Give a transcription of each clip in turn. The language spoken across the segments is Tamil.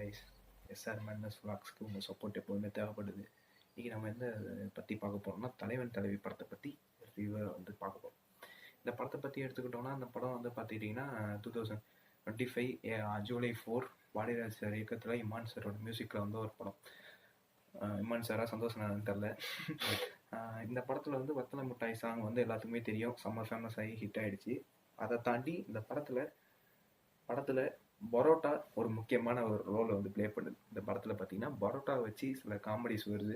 கைஸ். எஸ்ஆர் மேட்னஸ் vlogsக்கு உங்கள் சப்போர்ட் எப்போதுமே தேவைப்படுது. இன்றைக்கி நம்ம எந்த பற்றி பார்க்க போகிறோம்னா தலைவன் தலைவி படத்தை பற்றி ரிவ்யூவை வந்து பார்க்க போகிறோம். இந்த படத்தை பற்றி எடுத்துக்கிட்டோம்னா அந்த படம் வந்து பார்த்துக்கிட்டிங்கன்னா 2025 ஜூலை 4 பாடிராஜ் சார் இயக்கத்தில் இமான் சாரோட மியூசிக்கில் வந்து ஒரு படம். இமான் சாரா சந்தோஷம் நான் தெரில. இந்த படத்தில் வந்து வத்தலை முட்டாய் சாங் வந்து எல்லாத்துக்குமே தெரியும், செம்ம ஃபேமஸ் ஆகி ஹிட் ஆகிடுச்சு. அதை தாண்டி இந்த படத்தில் பரோட்டா ஒரு முக்கியமான ஒரு ரோலை வந்து ப்ளே பண்ணுது. இந்த படத்தில் பார்த்தீங்கன்னா பரோட்டாவை வச்சு சில காமெடிஸ் வருது,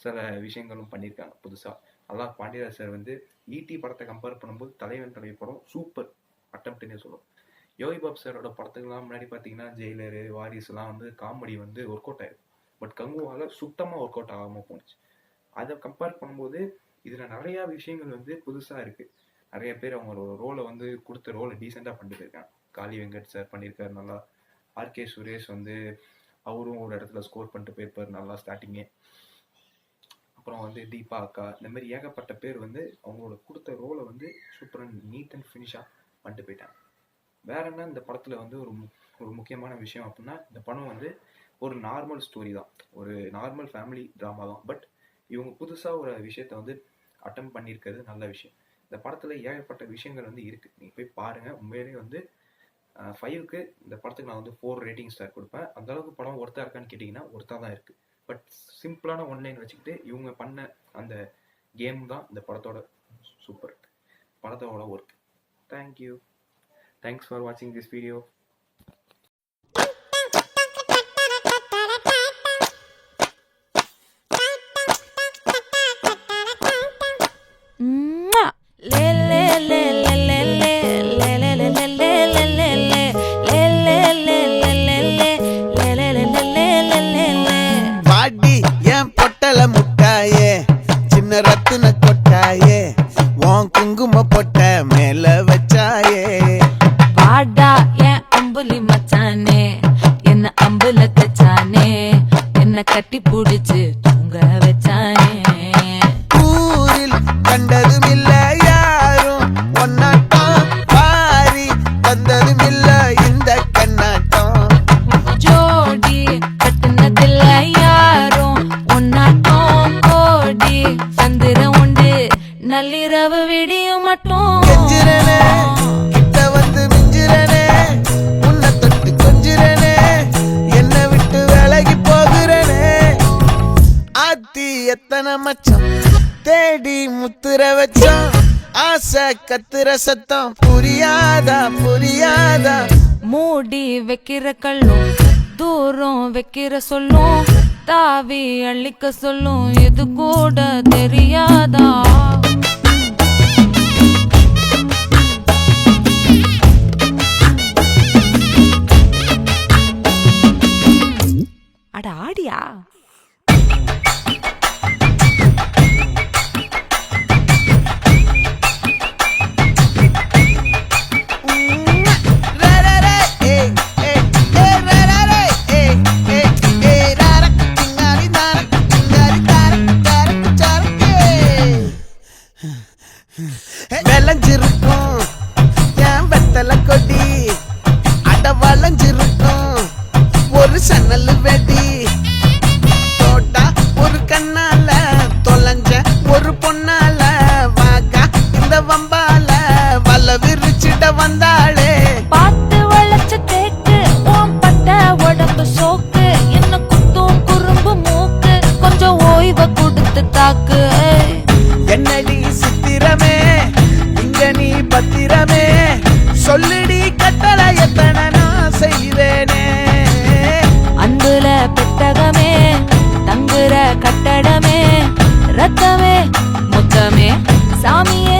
சில விஷயங்களும் பண்ணியிருக்காங்க புதுசாக. அதான் பாண்டியராஜ் சார் வந்து ஈடி படத்தை கம்பேர் பண்ணும்போது தலைவன் தலைவி படம் சூப்பர் அட்டம்ப்ட்னே சொல்லுவோம். யோகி பாபு சாரோட படத்துக்கெல்லாம் முன்னாடி பார்த்தீங்கன்னா ஜெயிலரு, வாரிசுலாம் வந்து காமெடி வந்து ஒர்க் அவுட் ஆயிடும். பட் கங்குவால் சுத்தமாக ஒர்க் அவுட் ஆகாமல் போணுச்சு. அதை கம்பேர் பண்ணும்போது இதில் நிறையா விஷயங்கள் வந்து புதுசாக இருக்குது. நிறைய பேர் அவங்களோட ரோலை வந்து கொடுத்த ரோலை டீசெண்டாக பண்ணிட்டு இருக்காங்க. காளி வெங்கட் சார் பண்ணியிருக்காரு நல்லா. ஆர்கே சுரேஷ் வந்து அவரும் ஒரு இடத்துல ஸ்கோர் பண்ணிட்டு போயிருப்பார் நல்லா ஸ்டார்டிங்கே. அப்புறம் வந்து தீபா அக்கா, இந்த மாதிரி ஏகப்பட்ட பேர் வந்து அவங்களோட கொடுத்த ரோலை வந்து சூப்பர் அண்ட் நீட் அண்ட் ஃபினிஷாக பண்ணிட்டு போயிட்டாங்க. வேற என்ன இந்த படத்தில் வந்து ஒரு முக்கியமான விஷயம் அப்படின்னா, இந்த படம் வந்து ஒரு நார்மல் ஸ்டோரி தான், ஒரு நார்மல் ஃபேமிலி ட்ராமா தான். பட் இவங்க புதுசாக ஒரு விஷயத்த வந்து அட்டம் பண்ணியிருக்கிறது நல்ல விஷயம். இந்த படத்தில் ஏகப்பட்ட விஷயங்கள் வந்து இருக்குது, நீங்கள் போய் பாருங்கள். உண்மையிலேயே வந்து 5க்கு இந்த படத்துக்கு நான் வந்து 4 ரேட்டிங் ஸ்டார் கொடுப்பேன். அந்தளவுக்கு படம் ஒர்த்தாக இருக்கான்னு கேட்டிங்கன்னா ஒர்த்தாக தான் இருக்குது. பட் சிம்பிளான ஒன்லைன் வச்சுக்கிட்டு இவங்க பண்ண அந்த கேம் தான் இந்த படத்தோட சூப்பர், படத்தோட ஒர்க். தேங்க்யூ. தேங்க்ஸ் ஃபார் வாட்சிங் திஸ் வீடியோ. ரத்தின கொட்டாயே உன் குங்கும பொட்ட மேல வச்சாயே, பாடா என் அம்புலி மச்சானே, என்ன அம்புல தச்சானே, என்ன கட்டி புடிச்சு தூங்க வச்சானே. ஊரில் கண்டதும் இல்ல யாரும் ஒன்னாட்டம், பாரி வந்ததும் இல்ல இந்த கண்ணாட்டம். ஜோடி கட்டுனதில்ல யாரும் ஒன்னாட்டம், கோடி சந்திர உண்டு நள்ளிரவு விடியும் மட்டும். கெஞ்சிரனே கிட்ட வந்து மிஞ்சிரனே, உன்னை தொட்டு கொஞ்சிரனே, என்ன விட்டு விலகி போகிறனே. ஆத்தி எத்தனை மச்சம் தேடி முத்துற வச்சோம், ஆசை கத்துற சத்தம் புரியாதா புரியாதா. மூடி வைக்கிற கல்லும் தூரம் வைக்கிற சொல்லும், தாவி அள்ளிக்க சொல்லும், இது கூட தெரியாதா. அட ஆடியா. விளைஞ்சிருக்கும் என் வெத்தலை கொடி, அட வளைஞ்சிருக்கும் ஒரு சன்னல் வெடி. தோட்டா ஒரு கண்ணால தொலைஞ்ச ஒரு பொண்ணால, வாக்கா இந்த வம்பால வல விரிச்சிட வந்தாளே. பார்த்து வளைச்ச தேக்கு ஓம் பட்ட உடம்பு சோக்கு, என்ன குத்தும் குறும்பு மூக்கு, கொஞ்சம் ஓய்வை கொடுத்து தாக்கு. என்னடி சித்திரமே இங்க நீ பத்திரமே, சொல்லுடி கட்டளை எத்தனை நான் செய்வேனே. அன்புல பெட்டகமே தங்குற கட்டடமே, ரத்தமே முத்தமே சாமியே